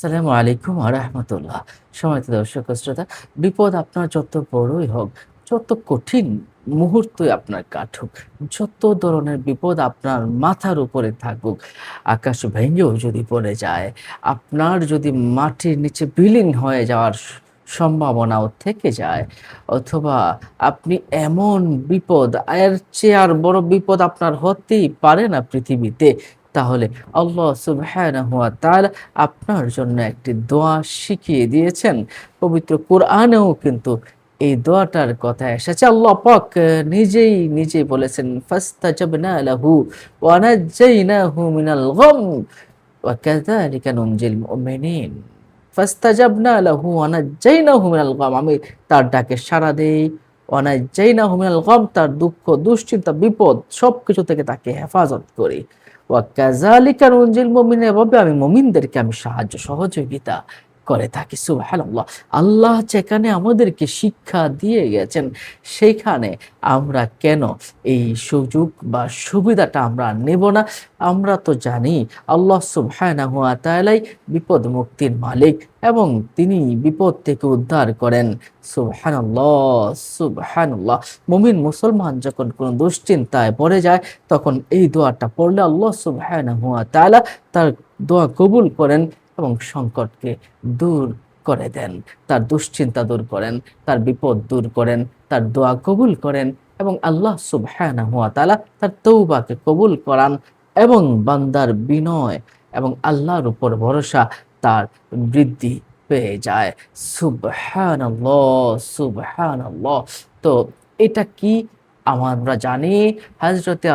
আসসালামু আলাইকুম ওয়া রাহমাতুল্লাহ। সম্মানিত দর্শক ও শ্রোতা, বিপদ আপনার যত বড়ই হোক, যত কঠিন মুহূর্তই আপনার কাটুক, যত ধরনের বিপদ আপনার মাথার উপরে থাকুক, আকাশ ভেঙেও যদি পড়ে যায়, আপনার যদি মাটির নিচে বিলীন হয়ে যাওয়ার সম্ভাবনাও থেকে যায়, অথবা আপনি এমন বিপদ এর চেয়ে আর বড় বিপদ আপনার হতেই পারে না পৃথিবীতে, তাহলে আল্লাহ সুবহানাহু ওয়া তাআলা আপনার জন্য একটি দোয়া শিখিয়ে দিয়েছেন। পবিত্র কুরআনেও কিন্তু এই দোয়াটার কথা এসেছে। আল্লাহ পাক নিজেই বলেছেন, ফাস্তাজাবনা লাহু ওয়া নাজ্জায়নাহু মিনাল গাম ওয়া কাযালিকা নুনজিল মুমিনিন। ফাস্তাজাবনা লাহু ওয়া নাজ্জায়নাহু মিনাল গাম। আমি তার ডাকে সাড়া দেই। ওয়া নাজ্জায়নাহু মিনাল গাম, তার দুঃখ, দুশ্চিন্তা, বিপদ সবকিছু থেকে তাকে হেফাজত করি। ওয়া কাযালিকা নুনজিল মুমিনিন, এভাবে আমি মুমিনদেরকে আমি সাহায্য সহযোগিতা করে থাকি। সুবহানাল্লাহ। আল্লাহ যেখানে আমাদেরকে শিক্ষা দিয়ে গেছেন, সেইখানে আমরা কেন এই সুযোগ বা সুবিধাটা আমরা নেব না? আমরা তো জানি আল্লাহ সুবহানাহু ওয়া তাআলাই বিপদ মুক্তির মালিক এবং তিনি বিপদ থেকে উদ্ধার করেন। সুবহানাল্লাহ, সুবহানাল্লাহ। মুমিন মুসলমান যখন কোনো দুশ্চিন্তায় পড়ে যায়, তখন এই দোয়াটা পড়লে আল্লাহ সুবহানাহু ওয়া তাআলা তার দোয়া কবুল করেন এবং সংকটকে দূর করে দেন। তার দুশ্চিন্তা দূর করেন, তার বিপদ দূর করেন, তার দোয়া কবুল করেন এবং আল্লাহ সুবহানাহু ওয়া তাআলা তার তওবাকে কবুল করান এবং বান্দার বিনয় এবং আল্লাহর উপর ভরসা তার বৃদ্ধি পেয়ে যায়। সুবহানাল্লাহ, সুবহানাল্লাহ। তো এটা কি আমরা জানি, হযরতে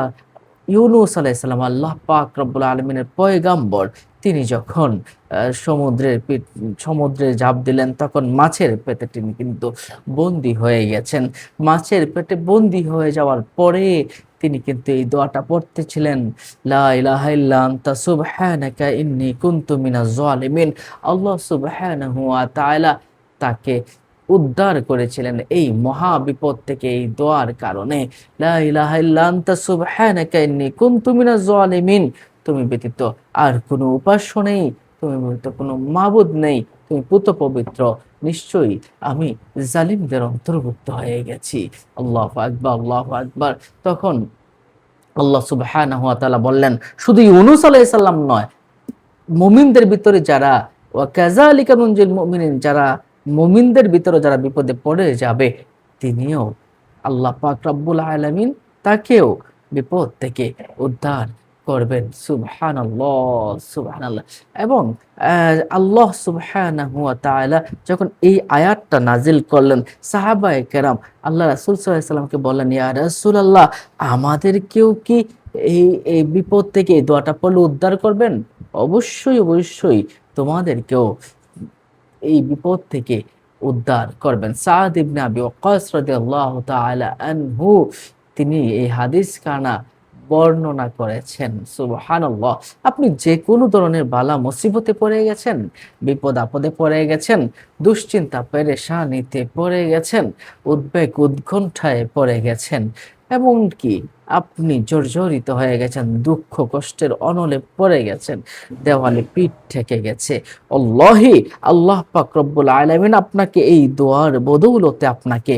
ইউনূস আলাইহিস সালাম, আল্লাহ পাক রব্বুল আলামিনের পয়গাম্বর, তিনি যখন সমুদ্রে ঝাঁপ দিলেন, তখন মাছের পেটে তিনি কিন্তু বন্দী হয়ে গেছেন। মাছের পেটে বন্দী হয়ে যাওয়ার পরে তিনি কিন্তু এই দোয়াটা পড়তেছিলেন, লা ইলাহা ইল্লা আনতা সুবহানাকা ইন্নী কুনতু মিনাজ জালিমিন। আল্লাহ সুবহানাহু ওয়া তাআলা তাকে উদ্ধার করেছিলেন এই মহা বিপদ থেকে এই দোয়ার কারণে। লা ইলাহা ইল্লা আনতা সুবহানাকা ইন্নী কুনতু মিনাজ জালিমিন। তুমি ব্যতীত আর কোনো উপাস্য নেই, তুমি ব্যতীত কোনো মাবুদ নেই, তুমি পুত পবিত্র, নিশ্চয়ই আমি জালিমদের অন্তর্ভুক্ত হয়ে গেছি। আল্লাহু আকবার, আল্লাহু আকবার। তখন আল্লাহ সুবহানাহু ওয়া তাআলা বললেন, শুধু ইউনূস আলাইহিস সালাম নয়, মুমিনদের ভিতরে যারা, ওয়া কাযালিকা নুনজিল মুমিনিন, যারা মুমিনদের ভিতরে যারা বিপদে পড়ে যাবে, তিনিও আল্লাহ পাক রব্বুল আলামিন তাকেও বিপদ থেকে উদ্ধার করবেন। সুবহানাল্লাহ, সুবহানাল্লাহ। এবং আল্লাহ সুবহানাহু ওয়া তাআলা যখন এই আয়াতটা নাজিল করলেন, সাহাবায়ে কেরাম আল্লাহ রাসূল সাল্লাল্লাহু আলাইহি ওয়াসাল্লামকে বললেন, ইয়া রাসূলাল্লাহ, আমাদেরকেও কি এই এই বিপদ থেকে এই দোয়াটা পড়লে উদ্ধার করবেন? অবশ্যই, অবশ্যই তোমাদেরকেও এই বিপদ থেকে উদ্ধার করবেন। সাদ ইবনে আবি ওয়াক্কাস রাদিয়াল্লাহু তাআলা আনহু, তিনি এই হাদিস খানা বর্ণনা করেছেন। সুবহানাল্লাহ। আপনি যে কোনো ধরনের বালা মুসিবতে পড়ে গেছেন, বিপদ আপদে পড়ে গেছেন, দুশ্চিন্তা পেরেশানিতে পড়ে গেছেন, উদ্বেগ উৎকণ্ঠায় পড়ে গেছেন, এমনকি আপনি জর্জরিত হয়ে গেছেন, দুঃখ কষ্টের অনলে পড়ে গেছেন, দেওয়ালে পিঠ ঠেকে গেছে, আল্লাহি আল্লাহ পাক রব্বুল আলামিন আপনাকে এই দোয়ার বদৌলতে আপনাকে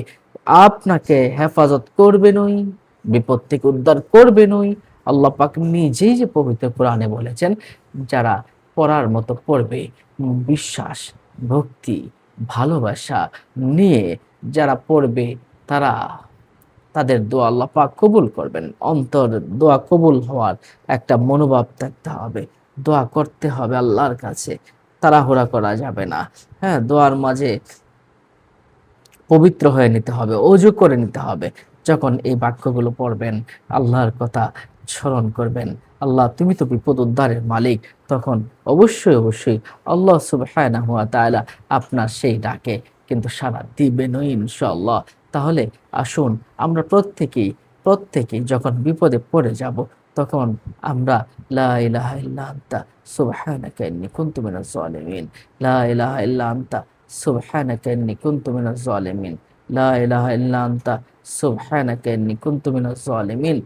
আপনাকে হেফাজত করবেনই, বিপদ থেকে উদ্ধার করবেনই। আল্লাহ পাক নিজেই যে পবিত্র কোরআনে বলেছেন, যারা পড়ার মতো পড়বে, বিশ্বাস, ভক্তি, ভালোবাসা নিয়ে যারা পড়বে, তারা তাদের দোয়া আল্লাহ পাক কবুল করবেন। অন্তর দোয়া কবুল হওয়ার একটা মনোভাব থাকতে হবে। দোয়া করতে হবে আল্লাহর কাছে, তাড়াহুড়া করা যাবে না। হ্যাঁ, দোয়ার মাঝে পবিত্র হয়ে নিতে হবে, অজু করে নিতে হবে। যখন এই বাক্যগুলো পড়বেন, আল্লাহর কথা স্মরণ করবেন, আল্লাহ তুমি তো বিপদ উদ্ধারের মালিক, তখন অবশ্যই, অবশ্যই আল্লাহ সুবহানাহু ওয়া তাআলা আপনার সেই ডাকে কিন্তু সাড়া দিবেনই ইনশাআল্লাহ। তাহলে আসুন আমরা প্রত্যেকেই যখন বিপদে পড়ে যাব, তখন আমরা লা ইলাহা ইল্লা আনতা সুবহানাকা ইন্নী কুনতু মিনাজ জালিমিন, লা ইলাহা ইল্লা আনতা সুবহানাকা ইন্নী কুনতু মিনাজ জালিমিন, লা ইলাহা ইল্লা আনতা সুবহানাকা ইন্নী কুনতু মিনাজ জালিমিন,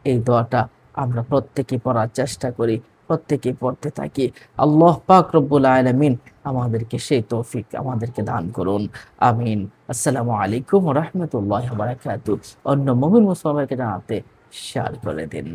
এই দোয়াটা আমরা প্রত্যেকেই পড়ার চেষ্টা করি। প্রত্যেকেই পড়তে থাকি। আল্লাহ পাক রব্বুল আলামিন আমাদেরকে সেই তৌফিক আমাদেরকে দান করুন, আমিন। আসসালামু আলাইকুম ওয়া রাহমাতুল্লাহি ওয়া বারাকাতুহু। অন্য মুমিন মুসলমানকে জানাতে শেয়ার করে দিন।